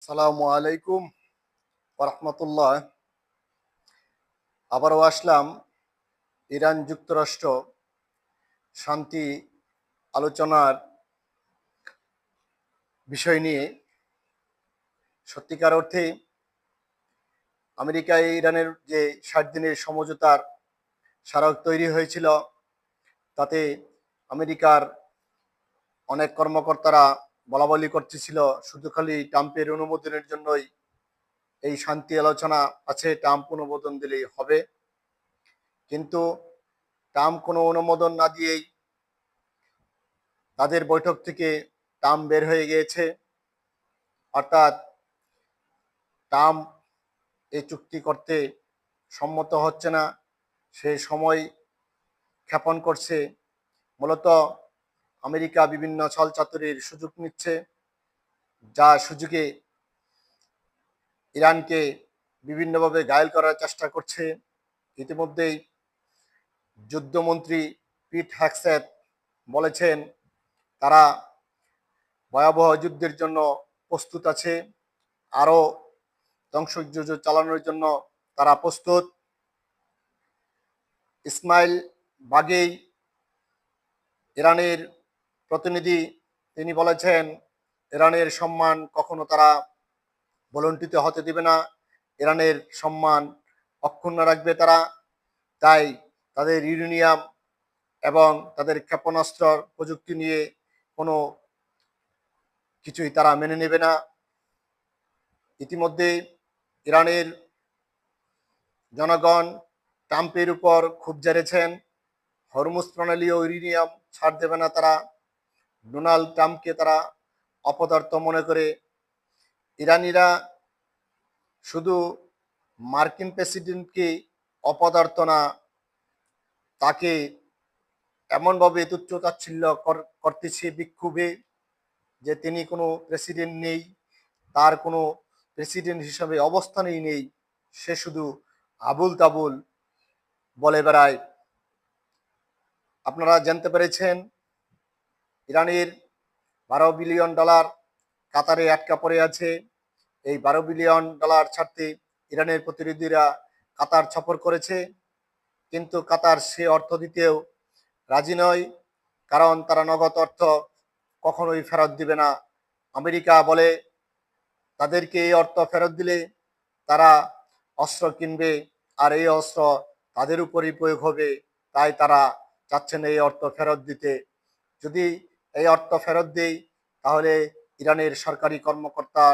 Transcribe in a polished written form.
সালামু আলাইকুম ওরহমতুল্লাহ। আবারও আসলাম ইরান যুক্তরাষ্ট্র শান্তি আলোচনার বিষয় নিয়ে। সত্যিকার অর্থে আমেরিকায় ইরানের যে 60 দিনের সমঝোতার স্মারক তৈরি হয়েছিল, তাতে আমেরিকার অনেক কর্মকর্তারা বলাবলি করতেছিল শুধু খালি ট্রাম্পের অনুমোদনের জন্যই এই শান্তি আলোচনা আছে, ট্রাম্প অনুমোদন দিলেই হবে। কিন্তু ট্রাম্প কোনো অনুমোদন না দিয়েই তাদের বৈঠক থেকে ট্রাম্প বের হয়ে গিয়েছে। অর্থাৎ ট্রাম্প এই চুক্তি করতে সম্মত হচ্ছে না, সে সময় ক্ষেপণ করছে। মূলত আমেরিকা বিভিন্ন ছলচাতুরির সুযোগ নিচ্ছে, যা সুযোগে ইরানকে বিভিন্নভাবে ঘায়েল করার চেষ্টা করছে। ইতিমধ্যেই যুদ্ধমন্ত্রী পিট হ্যাগসেট বলেছেন তারা ভয়াবহ যুদ্ধের জন্য প্রস্তুত আছে, আরও ধ্বংসযজ্ঞ চালানোর জন্য তারা প্রস্তুত। ইসমাইল বাগেই ইরানের প্রতিনিধি, তিনি বলেছেন ইরানের সম্মান কখনো তারা ভুলুণ্ঠিত হতে দিবে না, ইরানের সম্মান অক্ষুণ্ণ রাখবে তারা। তাই তাদের ইউরেনিয়াম এবং তাদের ক্ষেপণাস্ত্র প্রযুক্তি নিয়ে কোনো কিছুই তারা মেনে নেবে না। ইতিমধ্যে ইরানের জনগণ ট্রাম্পের উপর ক্ষোভ ঝেড়েছেন, হরমুজ প্রণালী ও ইউরেনিয়াম ছাড় দেবে না তারা। ডোনাল্ড ট্রাম্পকে তারা অপদার্থ মনে করে। ইরানিরা শুধু মার্কিন প্রেসিডেন্টকে অপদার্থ না, তাকে এমনভাবে তুচ্ছ তাচ্ছিল্য করতেছে বিক্ষোভে যে তিনি কোনো প্রেসিডেন্ট নেই, তার কোনো প্রেসিডেন্ট হিসাবে অবস্থানই নেই, সে শুধু আবুল তাবুল বলে বেড়ায়। আপনারা জানতে পেরেছেন ইরানের $12 বিলিয়ন কাতারে আটকা পড়ে আছে। এই $12 বিলিয়ন ছাড়তে ইরানের প্রতিনিধিরা কাতার সফর করেছে, কিন্তু কাতার সে অর্থ দিতেও রাজি নয়, কারণ তারা নগদ অর্থ কখনোই ফেরত দিবে না। আমেরিকা বলে তাদেরকে এই অর্থ ফেরত দিলে তারা অস্ত্র কিনবে, আর এই অস্ত্র তাদের উপরই প্রয়োগ হবে, তাই তারা চাচ্ছেন এই অর্থ ফেরত দিতে। যদি এই অর্থ ফেরত দেয় তাহলে ইরানের সরকারি কর্মকর্তা